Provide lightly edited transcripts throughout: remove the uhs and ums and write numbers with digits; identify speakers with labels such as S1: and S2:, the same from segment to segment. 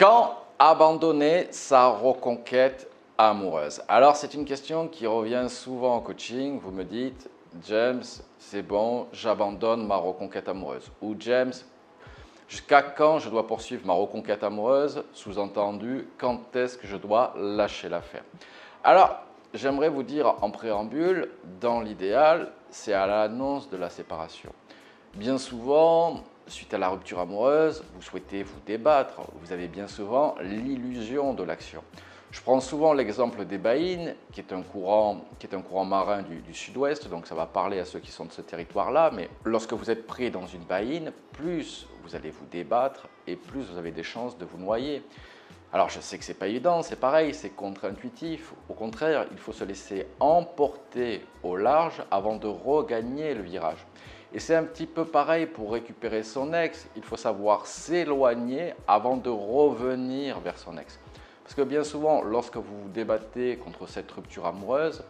S1: Quand abandonner sa reconquête amoureuse? Alors, c'est une question qui revient souvent en coaching. Vous me dites, James, c'est bon, j'abandonne ma reconquête amoureuse. Ou James, jusqu'à quand je dois poursuivre ma reconquête amoureuse? Sous-entendu, quand est-ce que je dois lâcher l'affaire? Alors, j'aimerais vous dire en préambule, dans l'idéal, c'est à l'annonce de la séparation. Bien souvent, suite à la rupture amoureuse, vous souhaitez vous débattre. Vous avez bien souvent l'illusion de l'action. Je prends souvent l'exemple des baïnes, qui est un courant marin du sud-ouest, donc ça va parler à ceux qui sont de ce territoire-là, mais lorsque vous êtes pris dans une baïne, plus vous allez vous débattre et plus vous avez des chances de vous noyer. Alors je sais que ce n'est pas évident, c'est pareil, c'est contre-intuitif. Au contraire, il faut se laisser emporter au large avant de regagner le virage. Et c'est un petit peu pareil pour récupérer son ex, il faut savoir s'éloigner avant de revenir vers son ex. Parce que bien souvent, lorsque vous vous débattez contre cette rupture amoureuse,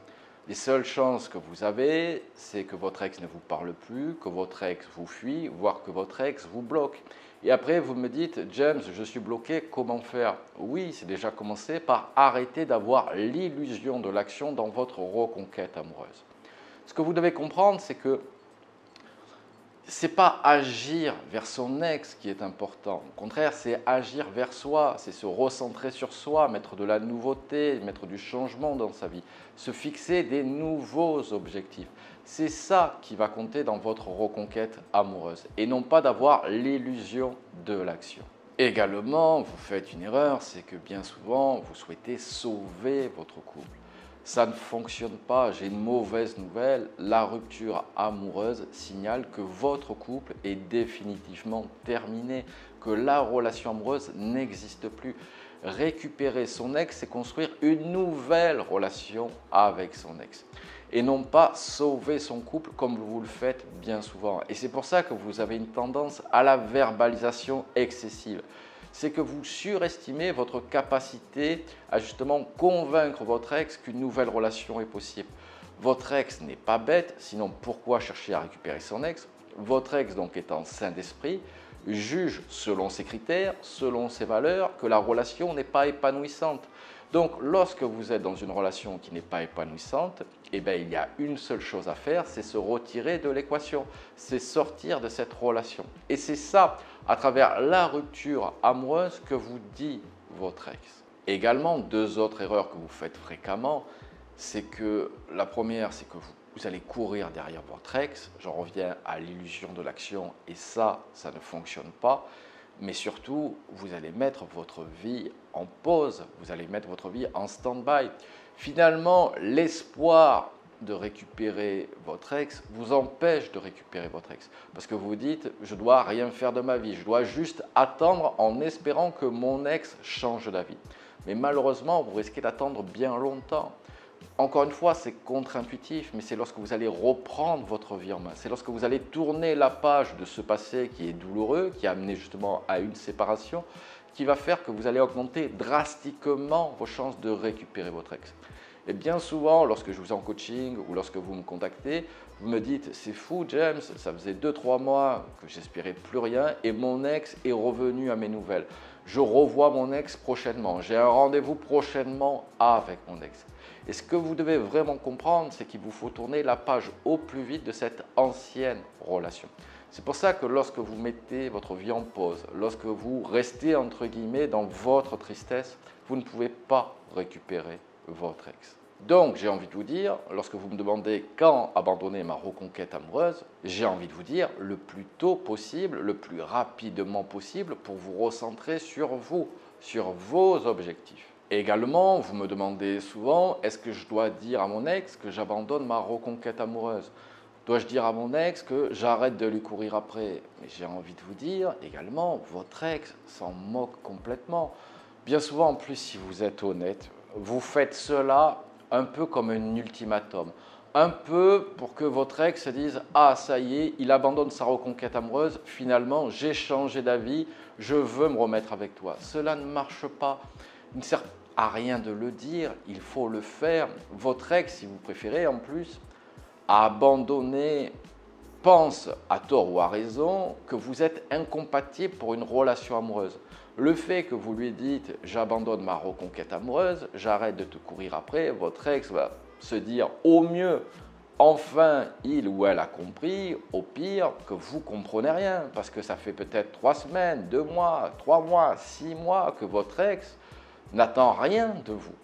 S1: les seules chances que vous avez, c'est que votre ex ne vous parle plus, que votre ex vous fuit, voire que votre ex vous bloque. Et après, vous me dites, James, je suis bloqué, comment faire? Oui, c'est déjà commencé par arrêter d'avoir l'illusion de l'action dans votre reconquête amoureuse. Ce que vous devez comprendre, c'est que ce n'est pas agir vers son ex qui est important. Au contraire, c'est agir vers soi, c'est se recentrer sur soi, mettre de la nouveauté, mettre du changement dans sa vie, se fixer des nouveaux objectifs. C'est ça qui va compter dans votre reconquête amoureuse et non pas d'avoir l'illusion de l'action. Également, vous faites une erreur, c'est que bien souvent, vous souhaitez sauver votre couple. Ça ne fonctionne pas, j'ai une mauvaise nouvelle, la rupture amoureuse signale que votre couple est définitivement terminé, que la relation amoureuse n'existe plus. Récupérer son ex, c'est construire une nouvelle relation avec son ex et non pas sauver son couple comme vous le faites bien souvent. Et c'est pour ça que vous avez une tendance à la verbalisation excessive. C'est que vous surestimez votre capacité à justement convaincre votre ex qu'une nouvelle relation est possible. Votre ex n'est pas bête, sinon pourquoi chercher à récupérer son ex? Votre ex, donc étant sain d'esprit, juge selon ses critères, selon ses valeurs, que la relation n'est pas épanouissante. Donc lorsque vous êtes dans une relation qui n'est pas épanouissante, eh bien, il y a une seule chose à faire, c'est se retirer de l'équation, c'est sortir de cette relation. Et c'est ça, à travers la rupture amoureuse, que vous dit votre ex. Également, deux autres erreurs que vous faites fréquemment, c'est que la première, c'est que vous allez courir derrière votre ex. J'en reviens à l'illusion de l'action et ça ne fonctionne pas. Mais surtout, vous allez mettre votre vie en pause, vous allez mettre votre vie en stand-by. Finalement, l'espoir de récupérer votre ex vous empêche de récupérer votre ex. Parce que vous dites, je ne dois rien faire de ma vie, je dois juste attendre en espérant que mon ex change d'avis. Mais malheureusement, vous risquez d'attendre bien longtemps. Encore une fois, c'est contre-intuitif, mais c'est lorsque vous allez reprendre votre vie en main. C'est lorsque vous allez tourner la page de ce passé qui est douloureux, qui a amené justement à une séparation, qui va faire que vous allez augmenter drastiquement vos chances de récupérer votre ex. Et bien souvent, lorsque je vous ai en coaching ou lorsque vous me contactez, vous me dites « c'est fou James, ça faisait 2-3 mois que j'espérais plus rien et mon ex est revenu à mes nouvelles. Je revois mon ex prochainement, j'ai un rendez-vous prochainement avec mon ex. » Et ce que vous devez vraiment comprendre, c'est qu'il vous faut tourner la page au plus vite de cette ancienne relation. C'est pour ça que lorsque vous mettez votre vie en pause, lorsque vous restez entre guillemets dans votre tristesse, vous ne pouvez pas récupérer votre ex. Donc, j'ai envie de vous dire, lorsque vous me demandez quand abandonner ma reconquête amoureuse, j'ai envie de vous dire le plus tôt possible, le plus rapidement possible pour vous recentrer sur vous, sur vos objectifs. Et également, vous me demandez souvent, est-ce que je dois dire à mon ex que j'abandonne ma reconquête amoureuse? Dois-je dire à mon ex que j'arrête de lui courir après? Mais j'ai envie de vous dire également, votre ex s'en moque complètement. Bien souvent, en plus, si vous êtes honnête, vous faites cela un peu comme un ultimatum. Un peu pour que votre ex se dise « Ah, ça y est, il abandonne sa reconquête amoureuse, finalement, j'ai changé d'avis, je veux me remettre avec toi. » Cela ne marche pas. Il ne sert à rien de le dire, il faut le faire. Votre ex, si vous préférez, en plus, a abandonné, pense à tort ou à raison que vous êtes incompatible pour une relation amoureuse. Le fait que vous lui dites « j'abandonne ma reconquête amoureuse, j'arrête de te courir après », votre ex va se dire au mieux « enfin il ou elle a compris », au pire que vous ne comprenez rien parce que ça fait peut-être 3 semaines, 2 mois, 3 mois, 6 mois que votre ex n'attend rien de vous.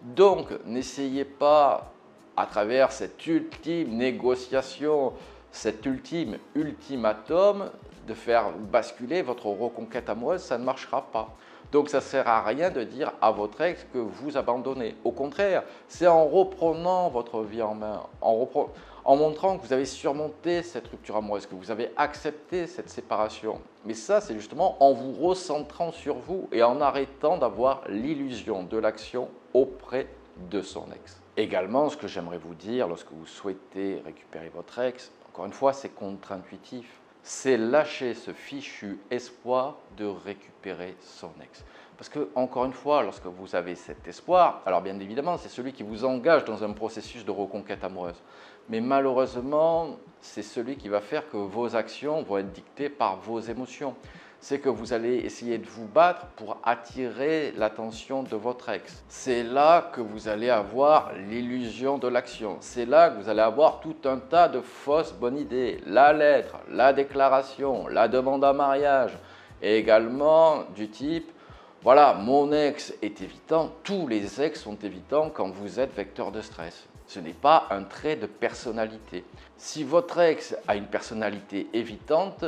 S1: Donc n'essayez pas à travers cette ultime négociation, cet ultime ultimatum, de faire basculer votre reconquête amoureuse, ça ne marchera pas. Donc ça ne sert à rien de dire à votre ex que vous abandonnez. Au contraire, c'est en reprenant votre vie en main, en montrant que vous avez surmonté cette rupture amoureuse, que vous avez accepté cette séparation. Mais ça, c'est justement en vous recentrant sur vous et en arrêtant d'avoir l'illusion de l'action auprès de son ex. Également, ce que j'aimerais vous dire lorsque vous souhaitez récupérer votre ex, encore une fois, c'est contre-intuitif, c'est lâcher ce fichu espoir de récupérer son ex. Parce que, encore une fois, lorsque vous avez cet espoir, alors bien évidemment, c'est celui qui vous engage dans un processus de reconquête amoureuse. Mais malheureusement, c'est celui qui va faire que vos actions vont être dictées par vos émotions. C'est que vous allez essayer de vous battre pour attirer l'attention de votre ex. C'est là que vous allez avoir l'illusion de l'action. C'est là que vous allez avoir tout un tas de fausses bonnes idées. La lettre, la déclaration, la demande en mariage, et également du type « voilà, mon ex est évitant ». Tous les ex sont évitants quand vous êtes vecteur de stress. Ce n'est pas un trait de personnalité. Si votre ex a une personnalité évitante,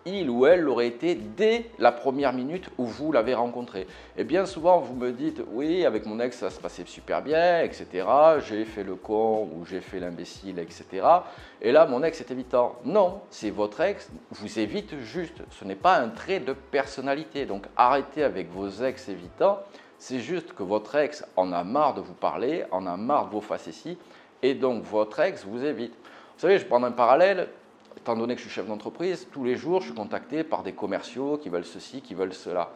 S1: il ou elle l'aurait été dès la première minute où vous l'avez rencontré. Et bien souvent, vous me dites « oui, avec mon ex, ça se passait super bien, etc. J'ai fait le con ou j'ai fait l'imbécile, etc. Et là, mon ex est évitant. » Non, c'est votre ex vous évite juste. Ce n'est pas un trait de personnalité. Donc, arrêtez avec vos ex évitants. C'est juste que votre ex en a marre de vous parler, en a marre de vos facéties, et donc votre ex vous évite. Vous savez, je prends un parallèle. Étant donné que je suis chef d'entreprise, tous les jours, je suis contacté par des commerciaux qui veulent ceci, qui veulent cela.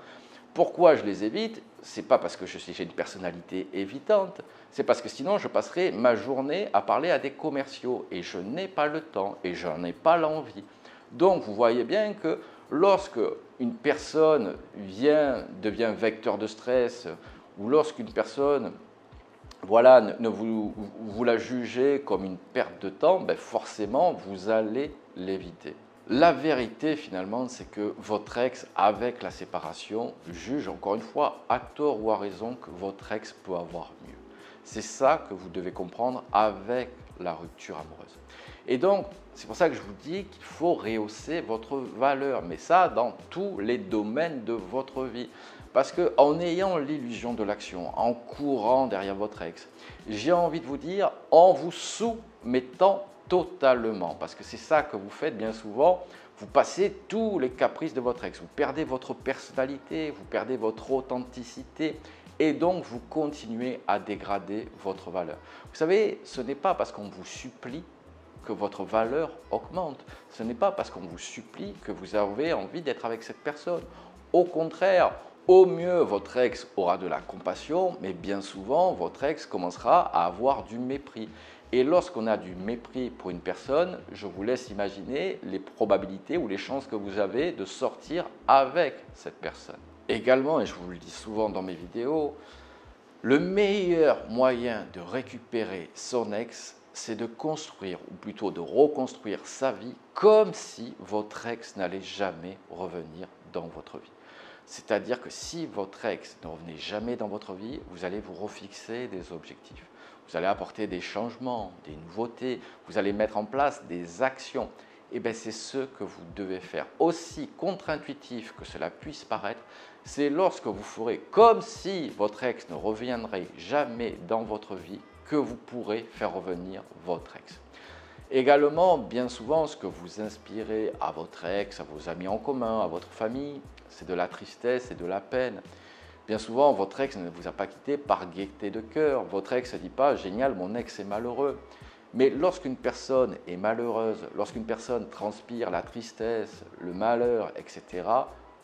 S1: Pourquoi je les évite? Ce n'est pas parce que j'ai une personnalité évitante, c'est parce que sinon, je passerai ma journée à parler à des commerciaux et je n'ai pas le temps et je n'en ai pas l'envie. Donc, vous voyez bien que lorsque une personne devient vecteur de stress ou lorsqu'une personne voilà, vous la jugez comme une perte de temps, ben forcément, vous allez l'éviter. La vérité, finalement, c'est que votre ex, avec la séparation, juge, encore une fois, à tort ou à raison, que votre ex peut avoir mieux. C'est ça que vous devez comprendre avec la rupture amoureuse. Et donc, c'est pour ça que je vous dis qu'il faut rehausser votre valeur, mais ça dans tous les domaines de votre vie. Parce qu'en ayant l'illusion de l'action, en courant derrière votre ex, j'ai envie de vous dire, en vous soumettant totalement, parce que c'est ça que vous faites bien souvent, vous passez tous les caprices de votre ex, vous perdez votre personnalité, vous perdez votre authenticité, et donc vous continuez à dégrader votre valeur. Vous savez, ce n'est pas parce qu'on vous supplie que votre valeur augmente, ce n'est pas parce qu'on vous supplie que vous avez envie d'être avec cette personne. Au contraire, au mieux, votre ex aura de la compassion, mais bien souvent, votre ex commencera à avoir du mépris. Et lorsqu'on a du mépris pour une personne, je vous laisse imaginer les probabilités ou les chances que vous avez de sortir avec cette personne. Également, et je vous le dis souvent dans mes vidéos, le meilleur moyen de récupérer son ex, c'est de construire, ou plutôt de reconstruire sa vie comme si votre ex n'allait jamais revenir dans votre vie. C'est-à-dire que si votre ex ne revenait jamais dans votre vie, vous allez vous refixer des objectifs. Vous allez apporter des changements, des nouveautés, vous allez mettre en place des actions. Et bien c'est ce que vous devez faire. Aussi contre-intuitif que cela puisse paraître, c'est lorsque vous ferez comme si votre ex ne reviendrait jamais dans votre vie que vous pourrez faire revenir votre ex. Également, bien souvent, ce que vous inspirez à votre ex, à vos amis en commun, à votre famille, c'est de la tristesse et de la peine. Bien souvent, votre ex ne vous a pas quitté par gaieté de cœur. Votre ex ne dit pas « génial, mon ex est malheureux ». Mais lorsqu'une personne est malheureuse, lorsqu'une personne transpire la tristesse, le malheur, etc.,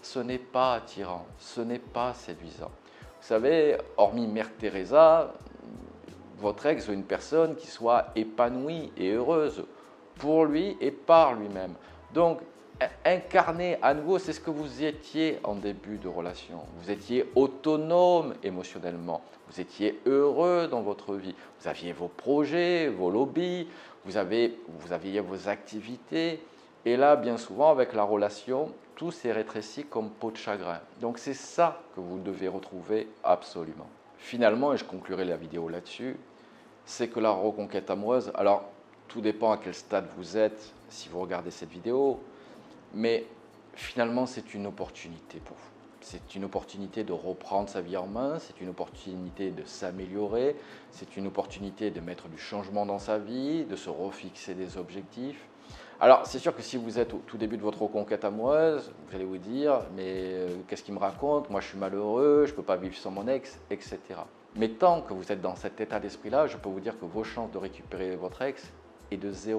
S1: ce n'est pas attirant, ce n'est pas séduisant. Vous savez, hormis Mère Teresa, votre ex veut une personne qui soit épanouie et heureuse pour lui et par lui-même. Donc, incarner à nouveau, c'est ce que vous étiez en début de relation. Vous étiez autonome émotionnellement, vous étiez heureux dans votre vie, vous aviez vos projets, vos lobbies, vous aviez vos activités. Et là, bien souvent, avec la relation, tout s'est rétréci comme peau de chagrin. Donc c'est ça que vous devez retrouver absolument. Finalement, et je conclurai la vidéo là-dessus, c'est que la reconquête amoureuse, alors tout dépend à quel stade vous êtes si vous regardez cette vidéo, mais finalement c'est une opportunité pour vous. C'est une opportunité de reprendre sa vie en main, c'est une opportunité de s'améliorer, c'est une opportunité de mettre du changement dans sa vie, de se refixer des objectifs. Alors, c'est sûr que si vous êtes au tout début de votre reconquête amoureuse, vous allez vous dire « mais qu'est-ce qu'il me raconte? Moi, je suis malheureux, je ne peux pas vivre sans mon ex, etc. » Mais tant que vous êtes dans cet état d'esprit-là, je peux vous dire que vos chances de récupérer votre ex est de 0%.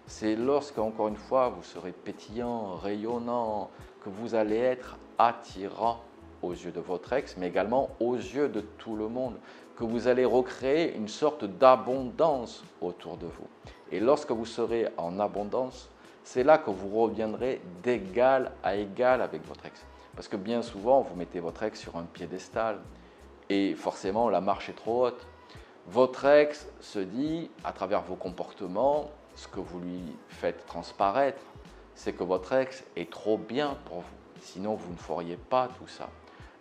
S1: C'est lorsque, encore une fois, vous serez pétillant, rayonnant, que vous allez être attirant aux yeux de votre ex, mais également aux yeux de tout le monde, que vous allez recréer une sorte d'abondance autour de vous. Et lorsque vous serez en abondance, c'est là que vous reviendrez d'égal à égal avec votre ex. Parce que bien souvent, vous mettez votre ex sur un piédestal et forcément, la marche est trop haute. Votre ex se dit, à travers vos comportements, ce que vous lui faites transparaître, c'est que votre ex est trop bien pour vous. Sinon, vous ne feriez pas tout ça.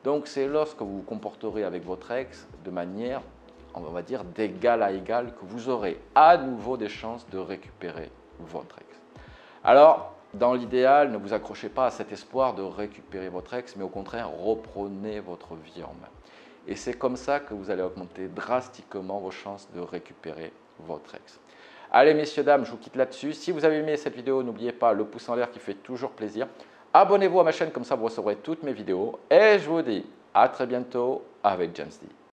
S1: Donc, c'est lorsque vous vous comporterez avec votre ex de manière, on va dire, d'égal à égal que vous aurez à nouveau des chances de récupérer votre ex. Alors, dans l'idéal, ne vous accrochez pas à cet espoir de récupérer votre ex, mais au contraire, reprenez votre vie en main. Et c'est comme ça que vous allez augmenter drastiquement vos chances de récupérer votre ex. Allez, messieurs, dames, je vous quitte là-dessus. Si vous avez aimé cette vidéo, n'oubliez pas le pouce en l'air qui fait toujours plaisir. Abonnez-vous à ma chaîne, comme ça vous recevrez toutes mes vidéos. Et je vous dis à très bientôt avec James D.